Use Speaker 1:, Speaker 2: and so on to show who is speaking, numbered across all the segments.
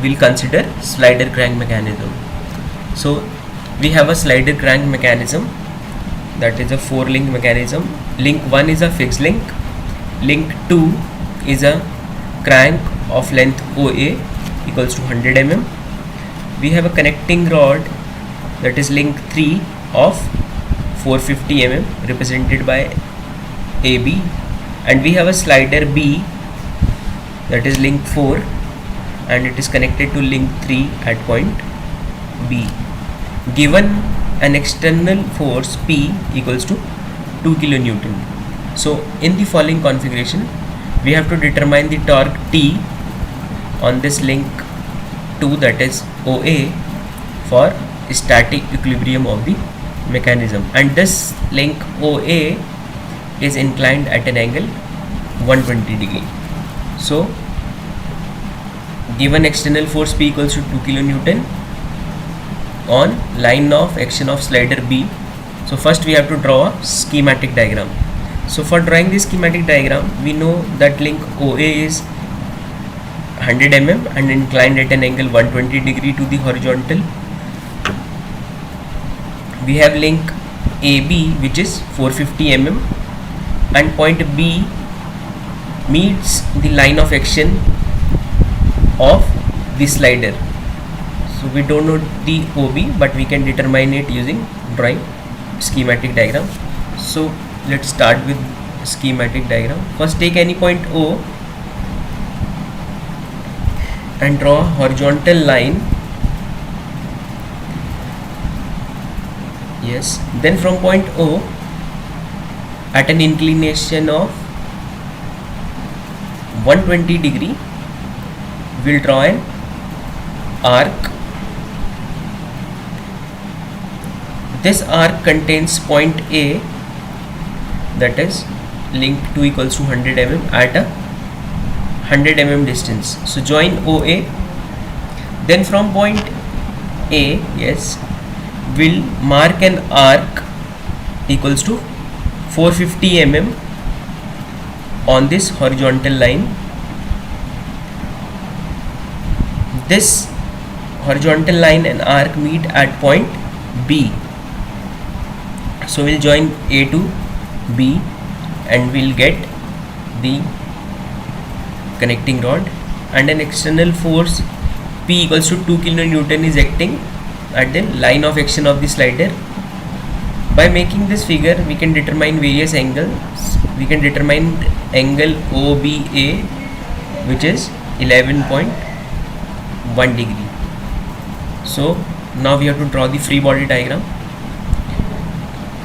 Speaker 1: we'll consider slider crank mechanism. So we have a slider crank mechanism, that is a 4-link mechanism. Link 1 is a fixed link. Link 2 is a crank of length OA equals to 100 mm. We have a connecting rod, that is link 3 of 450 mm represented by AB, and we have a slider B, that is link 4, and it is connected to link 3 at point B. Given an external force P equals to 2 kN. So in the following configuration, we have to determine the torque T on this link 2, that is OA, for static equilibrium of the mechanism, and this link OA is inclined at an angle 120 degree. So given external force P equals to 2 kN on line of action of slider B. So first we have to draw a schematic diagram. So for drawing this schematic diagram, we know that link OA is 100 mm and inclined at an angle 120 degree to the horizontal. We have link AB, which is 450 mm, and point B meets the line of action of the slider. So we don't know the OB, but we can determine it using drawing schematic diagram. So let's start with schematic diagram. First take any point O and draw a horizontal line. Yes, then from point O at an inclination of 120 degree, we'll draw an arc. This arc contains point A, that is link 2 equals to 100 mm at a 100 mm distance. So join OA. Then from point A, yes, we'll mark an arc equals to 450 mm on this horizontal line. This horizontal line and arc meet at point B. So we'll join A to B and we'll get the connecting rod, and an external force P equals to 2 kN is acting at the line of action of the slider. By making this figure, we can determine various angles. We can determine angle OBA, which is 11.1 degree. So now we have to draw the free body diagram.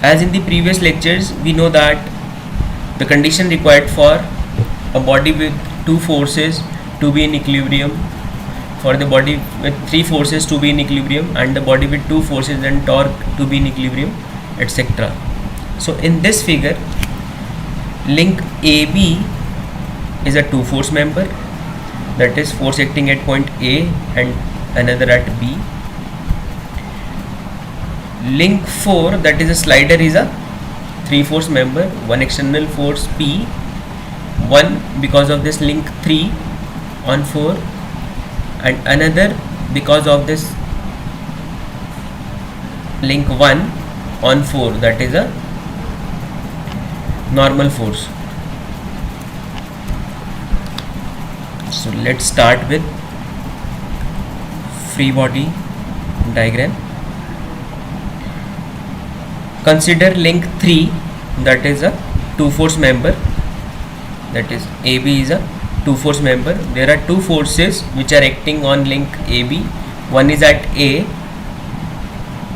Speaker 1: As in the previous lectures, we know that the condition required for a body with two forces to be in equilibrium, for the body with three forces to be in equilibrium, and the body with two forces and torque to be in equilibrium, etc. So in this figure, link AB is a two force member, that is force acting at point A and another at B. Link 4, that is a slider, is a three force member, one external force P, one because of this link 3 on 4, and another because of this link 1 on 4, that is a normal force. So let's start with free body diagram. Consider link 3, that is a two force member, that is AB is a two force member. There are two forces which are acting on link AB. One is at A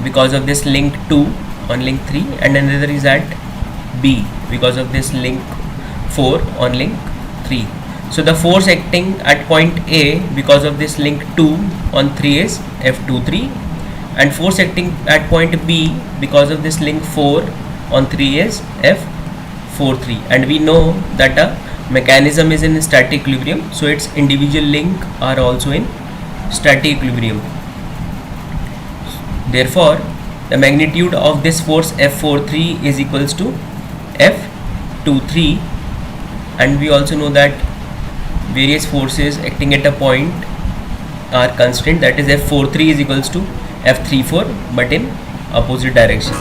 Speaker 1: because of this link 2 on link 3, and another is at B because of this link 4 on link 3. So the force acting at point A because of this link 2 on 3 is F23, and force acting at point B because of this link 4 on 3 is F43. And we know that a mechanism is in static equilibrium, so its individual link are also in static equilibrium. Therefore the magnitude of this force F43 is equals to F23, and we also know that various forces acting at a point our constraint, that is F43 is equals to F34 but in opposite direction.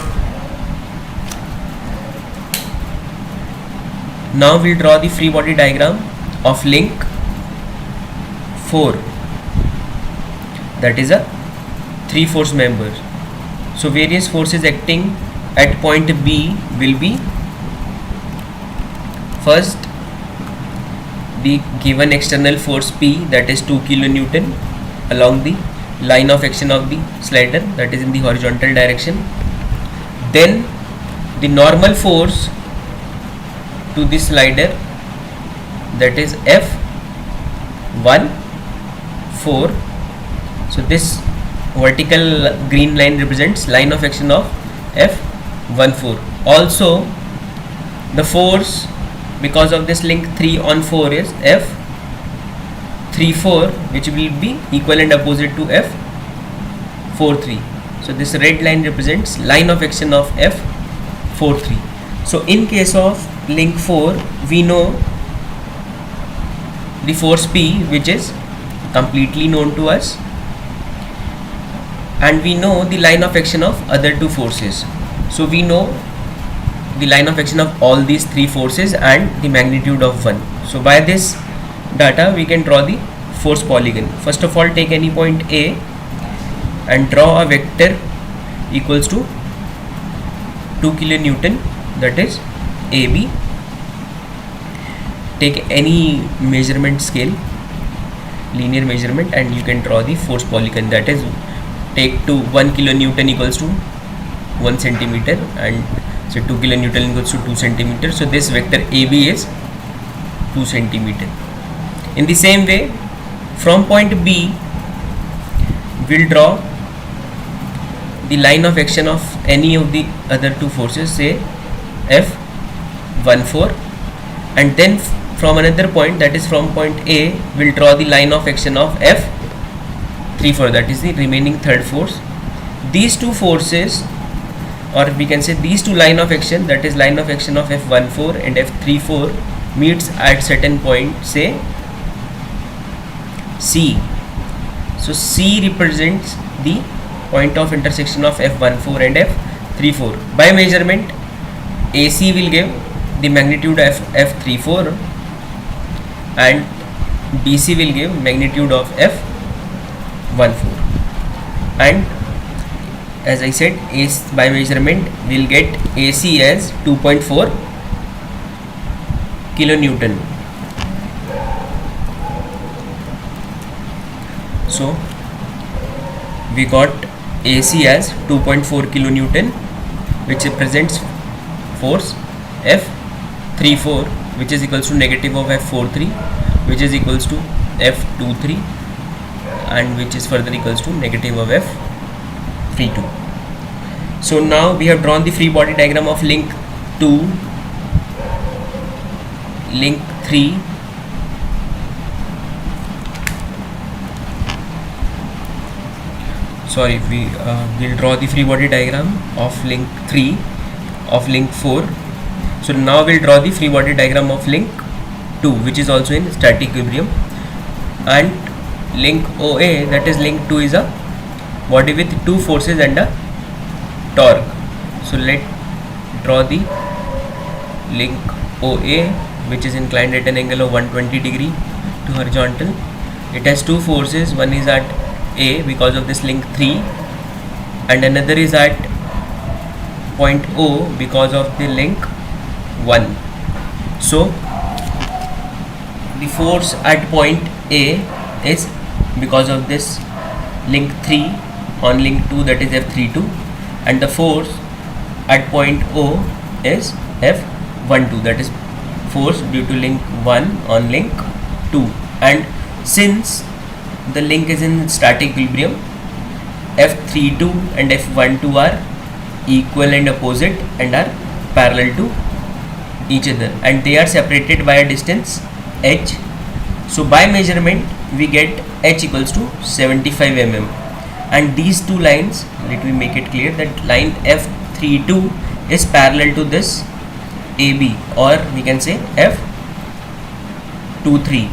Speaker 1: Now we'll draw the free body diagram of link 4, that is a 3 force member. So various forces acting at point B will be, first the given external force P, that is 2 kilonewton along the line of action of the slider, that is in the horizontal direction. Then the normal force to the slider, that is F14. So this vertical green line represents line of action of F14. Also the force because of this link 3 on 4 is F34, which will be equal and opposite to F43. So this red line represents line of action of F43. So in case of link 4, we know the force P, which is completely known to us, and we know the line of action of other two forces. So we know the line of action of all these three forces and the magnitude of one. So by this data we can draw the force polygon. First of all, take any point A and draw a vector equals to 2 kilonewton, that is AB. Take any measurement scale, linear measurement, and you can draw the force polygon, that is take to 1 kilonewton equals to 1 centimeter and so 2 kilonewton equals to 2 centimeter. So this vector AB is 2 centimeter. In the same way, from point B we'll draw the line of action of any of the other two forces, say F14, and then from another point, that is from point A, we'll draw the line of action of F34, that is the remaining third force. These two forces, or we can say these two line of action, that is line of action of F14 and F34, meets at certain point, say C. So C represents the point of intersection of F14 and F34. By measurement, AC will give the magnitude of F34 and BC will give magnitude of F14. And as I said, by measurement we'll get AC as 2.4 kilonewton. So we got AC as 2.4 kilonewton, which represents force F34, which is equals to negative of F43, which is equals to F23, and which is further equals to negative of F32. So now we have drawn the free body diagram of link 2, link 3, we'll draw the free body diagram of link 3, of link 4. So now we'll draw the free body diagram of link 2, which is also in static equilibrium, and link OA, that is link 2, is a body with two forces and a torque. So let's draw the link OA, which is inclined at an angle of 120 degree to horizontal. It has two forces, one is at A because of this link 3, and another is at point O because of the link 1. So the force at point A is because of this link 3 on link 2, that is F32, and the force at point O is F12, that is force due to link 1 on link 2. And since the link is in static equilibrium, F32 and F12 are equal and opposite and are parallel to each other, and they are separated by a distance h. So by measurement we get h equals to 75 mm, and these two lines, let me make it clear that line F32 is parallel to this AB, or we can say F23.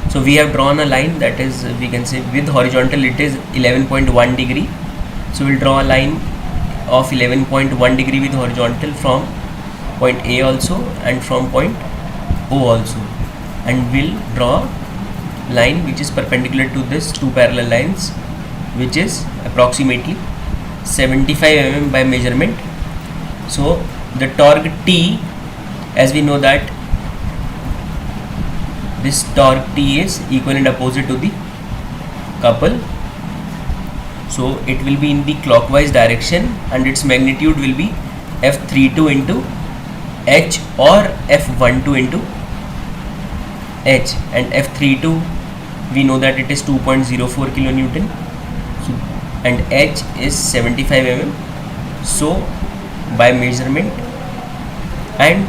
Speaker 1: So we have drawn a line that is, we can say with horizontal it is 11.1 degree. So we'll draw a line of 11.1 degree with horizontal from point A also and from point O also, and we'll draw line which is perpendicular to this two parallel lines, which is approximately 75 mm by measurement. So the torque T, as we know that this torque T is equal and opposite to the couple, so it will be in the clockwise direction and its magnitude will be F32 into H or F12 into H, and F32 we know that it is 2.04 kilonewton, so, and H is 75 mm. So by measurement and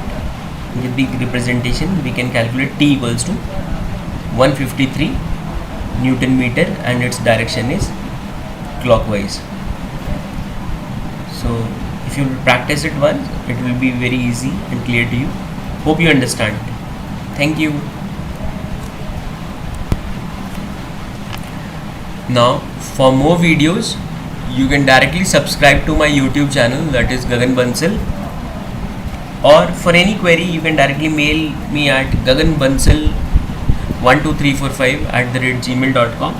Speaker 1: with the representation we can calculate T equals to 153 Newton meter and its direction is clockwise. So if you practice it once, it will be very easy and clear to you. Hope you understand. Thank you. Now for more videos you can directly subscribe to my YouTube channel, that is Gagan Bansal, or for any query you can directly mail me at gaganbansal12345@gmail.com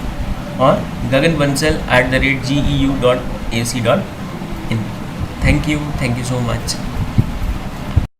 Speaker 1: or gaganbansal@geu.ac.in. Thank you so much.